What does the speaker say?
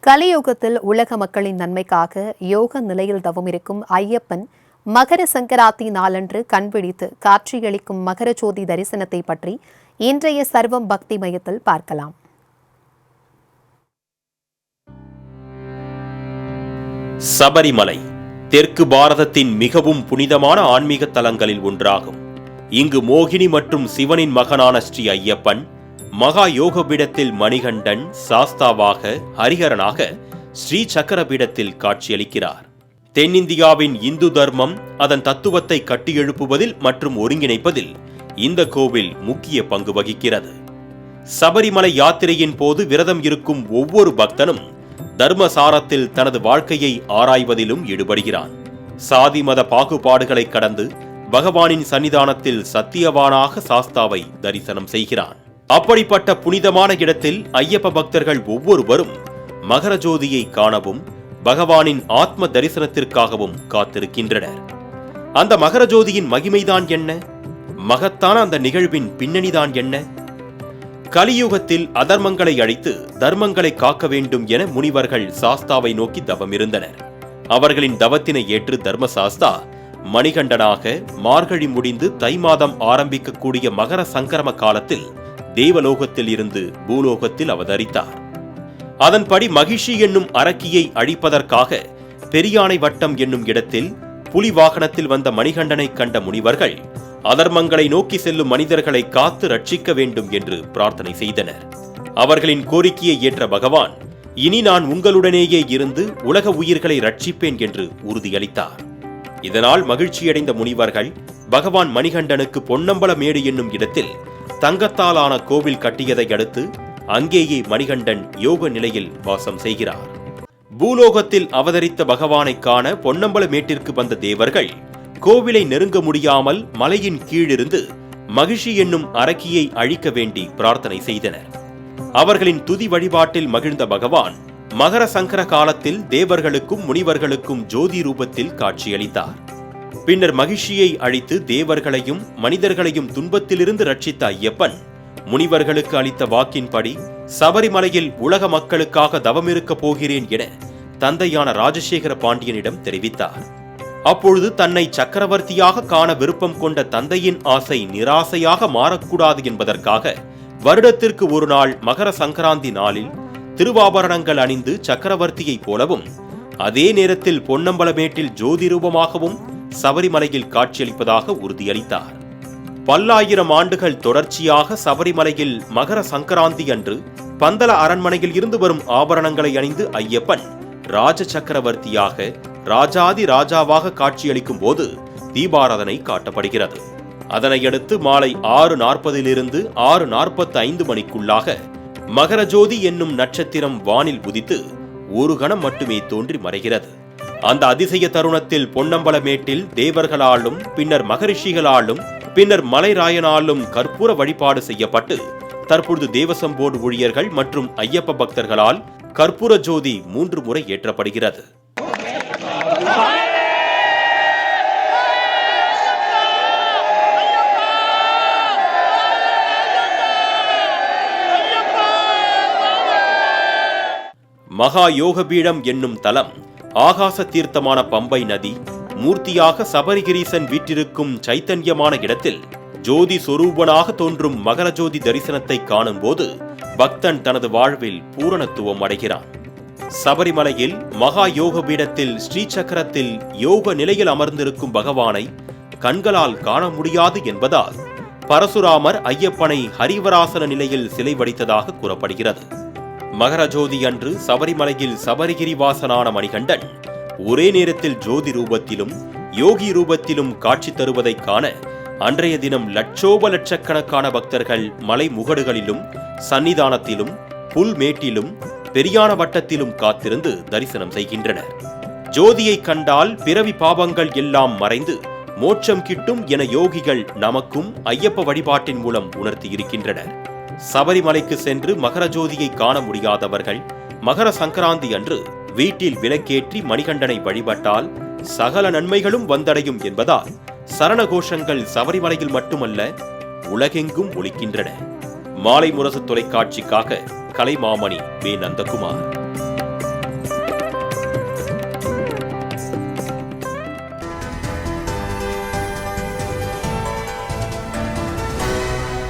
கலியுகத்தில் உலக மக்களின் நன்மைக்காக யோக நிலையில் தவமிருக்கும் ஐயப்பன் மகர சங்கராந்தி நாளன்று கண்பிடித்து காட்சியளிக்கும் மகர ஜோதி தரிசனத்தை பற்றி இன்றைய சர்வம் பக்தி மையத்தில் பார்க்கலாம். சபரிமலை தெற்கு பாரதத்தின் மிகவும் புனிதமான ஆன்மீக தலங்களில் ஒன்றாகும். இங்கு மோகினி மற்றும் சிவனின் மகனான ஸ்ரீ ஐயப்பன் மகா யோக பீடத்தில் மணிகண்டன், சாஸ்தாவாக ஹரிஹரனாக ஸ்ரீ சக்கர பீடத்தில் காட்சியளிக்கிறார். தென்னிந்தியாவின் இந்து தர்மம் அதன் தத்துவத்தை கட்டியெழுப்புவதில் மற்றும் ஒருங்கிணைப்பதில் இந்த கோவில் முக்கிய பங்கு வகிக்கிறது. சபரிமலை யாத்திரையின் போது விரதம் இருக்கும் ஒவ்வொரு பக்தனும் தர்மசாரத்தில் தனது வாழ்க்கையை ஆராய்வதிலும் ஈடுபடுகிறான். சாதி மத பாகுபாடுகளை கடந்து பகவானின் சன்னிதானத்தில் சத்தியவானாக சாஸ்தாவை தரிசனம் செய்கிறான். அப்படிப்பட்ட புனிதமான இடத்தில் ஐயப்ப பக்தர்கள் ஒவ்வொருவரும் மகர ஜோதியை காணவும் பகவானின் ஆத்ம தரிசனத்திற்காகவும் காத்திருக்கின்றனர். அந்த மகர ஜோதியின் மகிமைதான் என்ன? மகத்தான அந்த நிகழ்வின் பின்னணிதான் என்ன? கலியுகத்தில் அதர்மங்களை அழித்து தர்மங்களை காக்க வேண்டும் என முனிவர்கள் சாஸ்தாவை நோக்கி தவம் இருந்தனர். அவர்களின் தவத்தினை ஏற்று தர்மசாஸ்தா மணிகண்டனாக மார்கழி முடிந்து தை மாதம் ஆரம்பிக்கக்கூடிய மகர சங்கரம காலத்தில் தேவலோகத்தில் இருந்து பூலோகத்தில் அவதரித்தார். அதன்படி மகிஷி என்னும் அரக்கியை அழிப்பதற்காக பெரியானை வட்டம் என்னும் இடத்தில் புலி வாகனத்தில் வந்த மணிகண்டனை கண்ட முனிவர்கள் அதர்மங்களை நோக்கி செல்லும் மனிதர்களை காத்து ரட்சிக்க வேண்டும் என்று பிரார்த்தனை செய்தனர். அவர்களின் கோரிக்கையை ஏற்ற பகவான், இனி நான் உங்களுடனேயே இருந்து உலக உயிர்களை ரட்சிப்பேன் என்று உறுதியளித்தார். இதனால் மகிழ்ச்சியடைந்த முனிவர்கள் பகவான் மணிகண்டனுக்கு பொன்னம்பலமேடு என்னும் இடத்தில் தங்கத்தாலான கோவில் கட்டியதை அடுத்து அங்கேயே மணிகண்டன் யோக நிலையில் வாசம் செய்கிறார். பூலோகத்தில் அவதரித்த பகவானை காண பொன்னம்பலமேட்டிற்கு வந்த தேவர்கள் கோவிலை நெருங்க முடியாமல் மலையின் கீழிருந்து மகிஷி என்னும் அரக்கியை அழிக்க வேண்டி பிரார்த்தனை செய்தனர். அவர்களின் துதி வழிபாட்டில் மகிழ்ந்த பகவான் மகர சங்கர காலத்தில் தேவர்களுக்கும் முனிவர்களுக்கும் ஜோதி ரூபத்தில் காட்சியளித்தார். பின்னர் மகிஷியை அழித்து தேவர்களையும் மனிதர்களையும் துன்பத்திலிருந்து ரட்சித்த ஐயப்பன் முனிவர்களுக்கு அளித்த வாக்கின்படி சபரிமலையில் உலக மக்களுக்காக தவமிருக்கப் போகிறேன் என தந்தையான ராஜசேகர பாண்டியனிடம் தெரிவித்தார். அப்பொழுது தன்னை சக்கரவர்த்தியாக காண விருப்பம் கொண்ட தந்தையின் ஆசை நிராசையாக மாறக்கூடாது என்பதற்காக வருடத்திற்கு ஒரு நாள் மகர சங்கராந்தி நாளில் திருவாபரணங்கள் அணிந்து சக்கரவர்த்தியைப் போலவும் அதே நேரத்தில் பொன்னம்பலமேட்டில் ஜோதி ரூபமாகவும் சபரிமலையில் காட்சியளிப்பதாக உறுதியளித்தார். பல்லாயிரம் ஆண்டுகள் தொடர்ச்சியாக சபரிமலையில் மகர சங்கராந்தி அன்று பந்தல அரண்மனையில் இருந்து வரும் ஆபரணங்களை அணிந்து ஐயப்பன் ராஜ சக்கரவர்த்தியாக ராஜாதி ராஜாவாக காட்சியளிக்கும் போது தீபாராதனை காட்டப்படுகிறது. அதனையடுத்து மாலை 6:40 6:45 மணிக்குள்ளாக மகர ஜோதி என்னும் நட்சத்திரம் வானில் உதித்து ஒரு கணம் மட்டுமே தோன்றி மறைகிறது. அந்த அதிசய தருணத்தில் பொன்னம்பலமேட்டில் தேவர்களாலும் பின்னர் மகரிஷிகளாலும் பின்னர் மலைராயனாலும் கற்பூர வழிபாடு செய்யப்பட்டு தற்பொழுது தேவசம்போர்டு ஊழியர்கள் மற்றும் ஐயப்ப பக்தர்களால் கற்பூர ஜோதி 3 முறை ஏற்றப்படுகிறது. மகா யோகபீடம் என்னும் தலம் ஆகாச தீர்த்தமான பம்பை நதி மூர்த்தியாக சபரிகிரீசன் வீற்றிருக்கும் சைத்தன்யமான இடத்தில் ஜோதி சொரூபனாக தோன்றும் மகர ஜோதி தரிசனத்தை காணும் போது பக்தன் தனது வாழ்வில் பூரணத்துவம் அடைகிறான். சபரிமலையில் மகா யோக பீடத்தில் ஸ்ரீ சக்கரத்தில் யோக நிலையில் அமர்ந்திருக்கும் பகவானை கண்களால் காண முடியாது என்பதால் பரசுராமர் ஐயப்பனை ஹரிவராசன நிலையில் சிலை வடித்ததாக கூறப்படுகிறது. மகர ஜோதி அன்று சபரிமலையில் சபரிகிரிவாசனான மணிகண்டன் ஒரே நேரத்தில் ஜோதி ரூபத்திலும் யோகி ரூபத்திலும் காட்சி தருவதை காண அன்றைய தினம் லட்சோப லட்சக்கணக்கான பக்தர்கள் மலை முகடுகளிலும் சன்னிதானத்திலும் புல்மேட்டிலும் பெரியான வட்டத்திலும் காத்திருந்து தரிசனம் செய்கின்றனர். ஜோதியை கண்டால் பிறவி பாவங்கள் எல்லாம் மறைந்து மோட்சம் கிட்டும் என யோகிகள் நமக்கும் ஐயப்ப வழிபாட்டின் மூலம் உணர்த்தியிருக்கின்றனர். சபரிமலைக்கு சென்று மகர ஜோதியை காண முடியாதவர்கள் மகர சங்கராந்தி அன்று வீட்டில் விளக்கேற்றி மணிகண்டனை வழிபட்டால் சகல நன்மைகளும் வந்தடையும் என்பதால் சரண கோஷங்கள் சபரிமலையில் மட்டுமல்ல உலகெங்கும் ஒலிக்கின்றன. மாலை முரசு தொலைக்காட்சிக்காக கலைமாமணி வே. நந்தகுமார்.